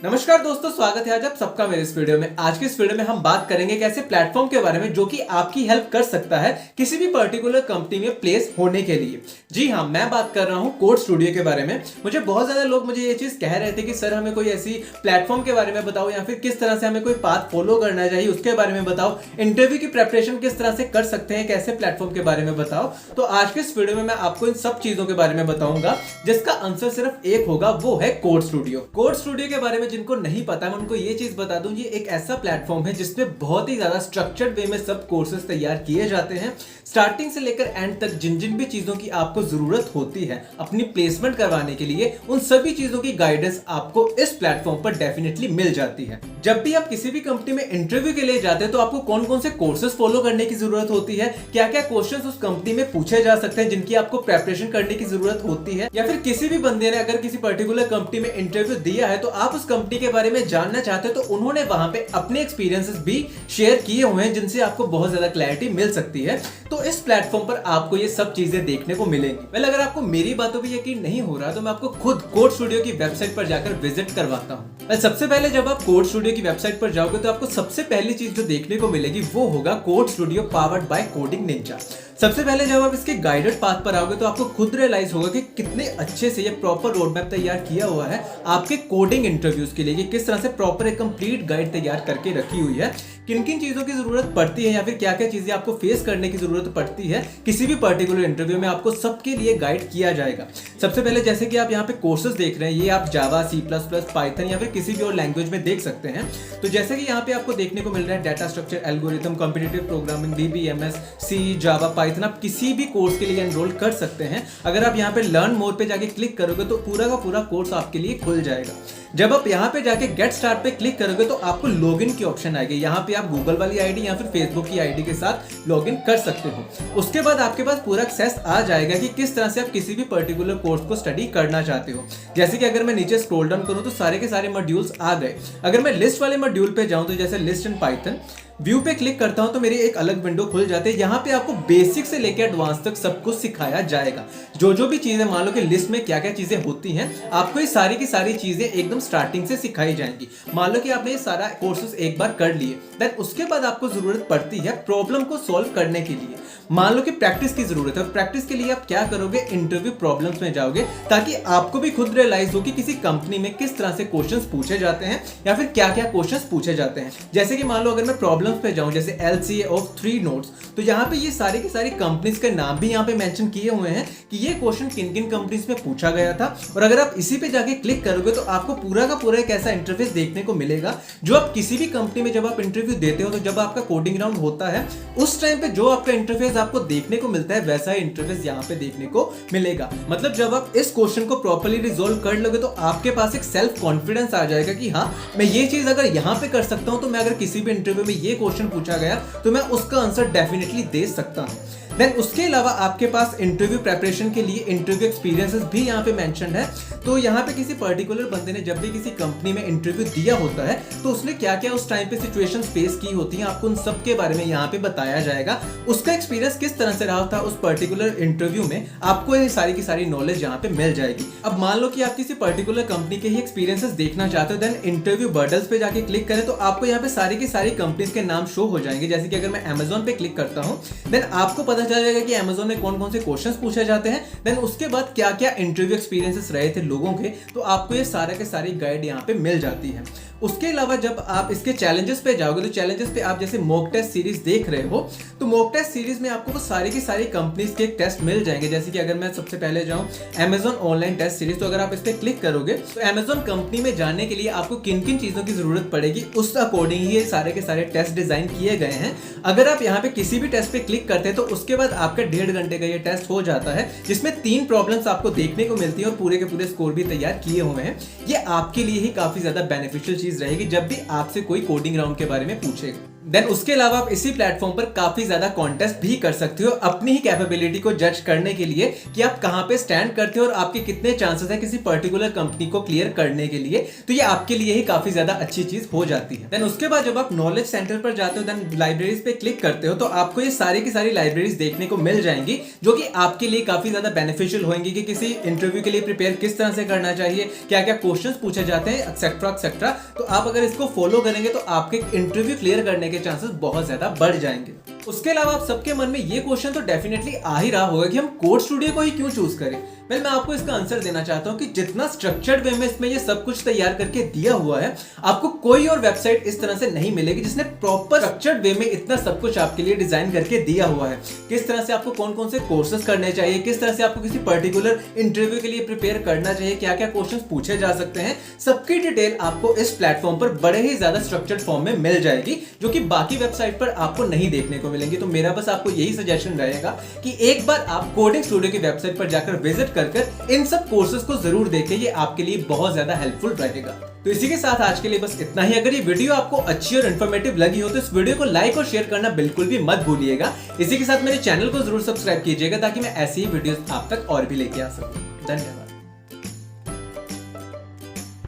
नमस्कार दोस्तों, स्वागत है आज आप सबका मेरे इस वीडियो में। आज के इस वीडियो में हम बात करेंगे एक ऐसे प्लेटफॉर्म के बारे में जो कि आपकी हेल्प कर सकता है किसी भी पर्टिकुलर कंपनी में प्लेस होने के लिए। जी हाँ, मैं बात कर रहा हूँ कोड स्टूडियो के बारे में। मुझे बहुत ज्यादा लोग मुझे ये चीज कह रहे थे कि सर हमें कोई ऐसी प्लेटफॉर्म के बारे में बताओ या फिर किस तरह से हमें कोई पाथ फॉलो करना चाहिए उसके बारे में बताओ, इंटरव्यू की प्रेपरेशन किस तरह से कर सकते हैं, कैसे प्लेटफॉर्म के बारे में बताओ। तो आज के इस वीडियो में मैं आपको इन सब चीजों के बारे में बताऊंगा जिसका आंसर सिर्फ एक होगा, वो है कोड स्टूडियो। कोड स्टूडियो के बारे में जिनको नहीं पता मैं उनको ये चीज बता दूं, ये एक ऐसा प्लेटफॉर्म है जिसमें बहुत ही ज्यादा स्ट्रक्चर्ड वे में सब कोर्सेज तैयार किए जाते हैं। स्टार्टिंग से लेकर एंड तक जिन जिन भी चीजों की आपको जरूरत होती है अपनी प्लेसमेंट करवाने के लिए, उन सभी चीजों की गाइडेंस आपको इस प्लेटफॉर्म पर डेफिनेटली मिल जाती है। जब भी आप किसी भी कंपनी में इंटरव्यू के लिए जाते हैं तो आपको कौन कौन से कोर्सेज फॉलो करने की जरूरत होती है, क्या क्या क्वेश्चंस उस कंपनी में पूछे जा सकते हैं जिनकी आपको प्रेपरेशन करने की जरूरत होती है, या फिर किसी भी बंदे ने अगर किसी पर्टिकुलर कंपनी में इंटरव्यू दिया है तो आप उस कंपनी के बारे में जानना चाहते हैं तो उन्होंने वहां पे अपने एक्सपीरियंसेस भी शेयर किए हुए हैं जिनसे आपको बहुत ज्यादा क्लैरिटी मिल सकती है। तो इस प्लेटफॉर्म पर आपको ये सब चीजें देखने को मिलेंगी। वेल, अगर आपको मेरी बातों पर यकीन नहीं हो रहा तो मैं आपको खुद कोड स्टूडियो की वेबसाइट पर जाकर विजिट करवाता हूं। वेल, सबसे पहले जब आप कोड स्टूडियो की वेबसाइट पर जाओगे तो आपको सबसे पहली चीज जो देखने को मिलेगी वो होगा code studio powered by coding Ninja. सबसे पहले जब आप इसके गाइडेड पाथ पर आओगे तो आपको खुद रियलाइज होगा कि कितने अच्छे से ये प्रॉपर रोड मैप तैयार किया हुआ है आपके कोडिंग इंटरव्यूज के लिए, कि किस तरह से प्रॉपर एक कंप्लीट गाइड तैयार करके रखी हुई है, किन किन चीजों की जरूरत पड़ती है या फिर क्या क्या चीजें आपको फेस करने की जरूरत पड़ती है किसी भी पर्टिकुलर इंटरव्यू में, आपको सबके लिए गाइड किया जाएगा। सबसे पहले जैसे कि आप यहाँ पे कोर्सेज देख रहे हैं, ये आप जावा, सी प्लस प्लस, पाइथन या फिर किसी भी और लैंग्वेज में देख सकते हैं। तो जैसे कि यहाँ पे आपको देखने को मिल रहा है data structure, algorithm, competitive programming, DBMS, C, Java, Python, आप किसी भी कोर्स के लिए एनरोल कर सकते हैं। अगर आप यहाँ पे लर्न मोर पे जाके क्लिक करोगे तो पूरा का पूरा कोर्स आपके लिए खुल जाएगा। जब आप यहाँ पे जाके गेट स्टार्ट पे क्लिक करोगे तो आपको लॉगिन की ऑप्शन आएगी। यहाँ पे आप गूगल वाली आईडी या फिर फेसबुक की आईडी के साथ लॉगिन कर सकते हो। उसके बाद आपके पास पूरा एक्सेस आ जाएगा कि किस तरह से आप किसी भी पर्टिकुलर कोर्स को स्टडी करना चाहते हो। जैसे कि अगर मैं नीचे स्क्रॉल डाउन करूँ तो सारे के सारे मॉड्यूल्स आ गए। अगर मैं लिस्ट वाले मॉड्यूल पे जाऊँ तो जैसे लिस्ट एंड पाइथन, व्यू पे क्लिक करता हूं तो मेरी एक अलग विंडो खुल जाती है। यहाँ पे आपको बेसिक से लेकर एडवांस तक सब कुछ सिखाया जाएगा। जो भी चीजें, मान लो कि लिस्ट में क्या क्या चीजें होती हैं, आपको ये सारी की सारी चीजें एकदम स्टार्टिंग से सिखाई जाएंगी। मान लो कि आपने ये सारा कोर्सेज एक बार कर लिए, देन उसके बाद आपको जरूरत पड़ती है प्रॉब्लम को सॉल्व करने के लिए। मान लो कि प्रैक्टिस की जरूरत है, प्रैक्टिस के लिए आप क्या करोगे, इंटरव्यू प्रॉब्लम्स में जाओगे ताकि आपको भी खुद रियलाइज हो कि किसी कंपनी में किस तरह से क्वेश्चंस पूछे जाते हैं या फिर क्या क्या क्वेश्चंस पूछे जाते हैं। जैसे कि मान लो अगर मैं प्रॉब्लम्स पे जाऊं, जैसे LCA ऑफ 3 नोड्स, तो यहाँ पे ये सारी की सारी कंपनीज के नाम भी यहाँ पे मेंशन किए हुए हैं कि ये क्वेश्चन किन किन कंपनीज में पूछा गया था। और अगर आप इसी पे जाके क्लिक करोगे तो आपको पूरा का पूरा एक ऐसा इंटरफेस देखने को मिलेगा जो आप किसी भी कंपनी में जब आप इंटरव्यू देते हो, तो जब आपका कोडिंग राउंड होता है उस टाइम पे जो आपका इंटरफेस आपको देखने को मिलता है वैसा ही इंटरफेस यहाँ पे देखने को मिलेगा। मतलब जब आप इस क्वेश्चन को प्रॉपर्ली रिजोल्व कर लोगे तो आपके पास एक सेल्फ कॉन्फिडेंस आ जाएगा कि हाँ, मैं ये चीज अगर यहाँ पे कर सकता हूँ तो मैं अगर किसी भी इंटरव्यू में ये क्वेश्चन पूछा गया तो मैं उसका आंसर डेफिनेटली दे सकता हूँ। देन उसके अलावा आपके पास इंटरव्यू प्रेपरेशन के लिए इंटरव्यू एक्सपीरियंसेस भी यहाँ पे मेंशन है। तो यहाँ पे किसी पर्टिकुलर बंदे ने जब भी किसी कंपनी में इंटरव्यू दिया होता है तो उसने क्या क्या उस टाइम पे सिचुएशंस फेस की होती हैं, आपको उन सब के बारे में यहाँ पे बताया जाएगा। उसका एक्सपीरियंस किस तरह से रहा था उस पर्टिकुलर इंटरव्यू में, आपको ये सारी की सारी नॉलेज यहाँ पे मिल जाएगी। अब मान लो कि आप किसी पर्टिकुलर कंपनी के ही एक्सपीरियंसेस देखना चाहते हो, देन इंटरव्यू बर्डल्स पे जाके क्लिक करें तो आपको यहाँ पे सारी की सारी कंपनीज के नाम शो हो जाएंगे। जैसे कि अगर मैं अमेजोन पे क्लिक करता हूँ देन आपको पता चल जाएगा कि अमेजोन में कौन कौन से क्वेश्चंस पूछे जाते हैं, देन उसके बाद क्या क्या इंटरव्यू एक्सपीरियंसेस रहे थे लोगों के, तो आपको ये सारे के सारी गाइड यहाँ पे मिल जाती है। उसके अलावा जब आप इसके चैलेंजेस पे जाओगे तो चैलेंजेस पे आप जैसे मॉक टेस्ट सीरीज देख रहे हो, तो मॉक टेस्ट सीरीज में आपको वो सारी की सारी कंपनीज के टेस्ट मिल जाएंगे। जैसे कि अगर मैं सबसे पहले जाऊं अमेजोन ऑनलाइन टेस्ट सीरीज, तो अगर आप इस पे क्लिक करोगे तो अमेजोन कंपनी में जाने के लिए आपको किन किन चीजों की जरूरत पड़ेगी उस अकॉर्डिंग ही ये सारे के सारे टेस्ट डिजाइन किए गए हैं। अगर आप यहाँ पे किसी भी टेस्ट पे क्लिक करते हैं तो उसके बाद आपका 1.5 घंटे का ये टेस्ट हो जाता है, जिसमें 3 प्रॉब्लम्स आपको देखने को मिलती है और पूरे के पूरे स्कोर भी तैयार किए हुए हैं। ये आपके लिए ही काफी ज्यादा बेनिफिशियल चीज रहेगी जब भी आपसे कोई कोडिंग राउंड के बारे में पूछेगा। देन उसके अलावा आप इसी प्लेटफॉर्म पर काफी ज्यादा कॉन्टेस्ट भी कर सकते हो अपनी ही कैपेबिलिटी को जज करने के लिए कि आप कहां पे स्टैंड करते हो और आपके कितने चांसेस है किसी पर्टिकुलर कंपनी को क्लियर करने के लिए। तो ये आपके लिए ही काफी ज्यादा अच्छी चीज हो जाती है। देन उसके बाद जब आप नॉलेज सेंटर पर जाते हो, देन लाइब्रेरीज पे क्लिक करते हो, तो आपको ये सारी की सारी लाइब्रेरीज देखने को मिल जाएंगी जो कि आपके लिए काफी ज्यादा बेनिफिशियल होंगी कि किसी इंटरव्यू के लिए प्रिपेयर किस तरह से करना चाहिए, क्या क्या क्वेश्चंस पूछे जाते हैं, एक्सेट्रा एक्सेट्रा। तो आप अगर इसको फॉलो करेंगे तो आपके इंटरव्यू क्लियर करने के चांसेस बहुत ज्यादा बढ़ जाएंगे। उसके अलावा आप सबके मन में ये क्वेश्चन तो डेफिनेटली आ ही रहा होगा कि हम कोड स्टूडियो को ही क्यों चूज करें। मैं आपको इसका आंसर देना चाहता हूं कि जितना स्ट्रक्चर्ड वे में इसमें ये सब कुछ तैयार करके दिया हुआ है, आपको कोई और वेबसाइट इस तरह से नहीं मिलेगी जिसने प्रॉपर स्ट्रक्चर्ड वे में इतना सब कुछ आपके लिए डिजाइन करके दिया हुआ है। किस तरह से आपको कौन कौन से कोर्सेज करने चाहिए, किस तरह से आपको किसी पर्टिकुलर इंटरव्यू के लिए प्रिपेयर करना चाहिए, क्या क्या क्वेश्चंस पूछे जा सकते हैं, सबकी डिटेल आपको इस प्लेटफॉर्म पर बड़े ही ज्यादा स्ट्रक्चर्ड फॉर्म में मिल जाएगी जो कि बाकी वेबसाइट पर आपको नहीं देखने को मिलेंगी। तो मेरा बस आपको यही सजेशन रहेगा कि एक बार आप कोडिंग स्टूडियो की वेबसाइट पर जाकर विजिट कर इन सब कोर्सेज को जरूर देखें, ये आपके लिए बहुत ज्यादा हेल्पफुल रहेगा। तो इसी के साथ आज के लिए बस इतना ही। अगर ये वीडियो आपको अच्छी और इन्फॉर्मेटिव लगी हो तो इस वीडियो को लाइक और शेयर करना बिल्कुल भी मत भूलिएगा। इसी के साथ मेरे चैनल को जरूर सब्सक्राइब कीजिएगा ताकि मैं ऐसी ही वीडियोस आप तक और भी लेके आ सकूं। धन्यवाद।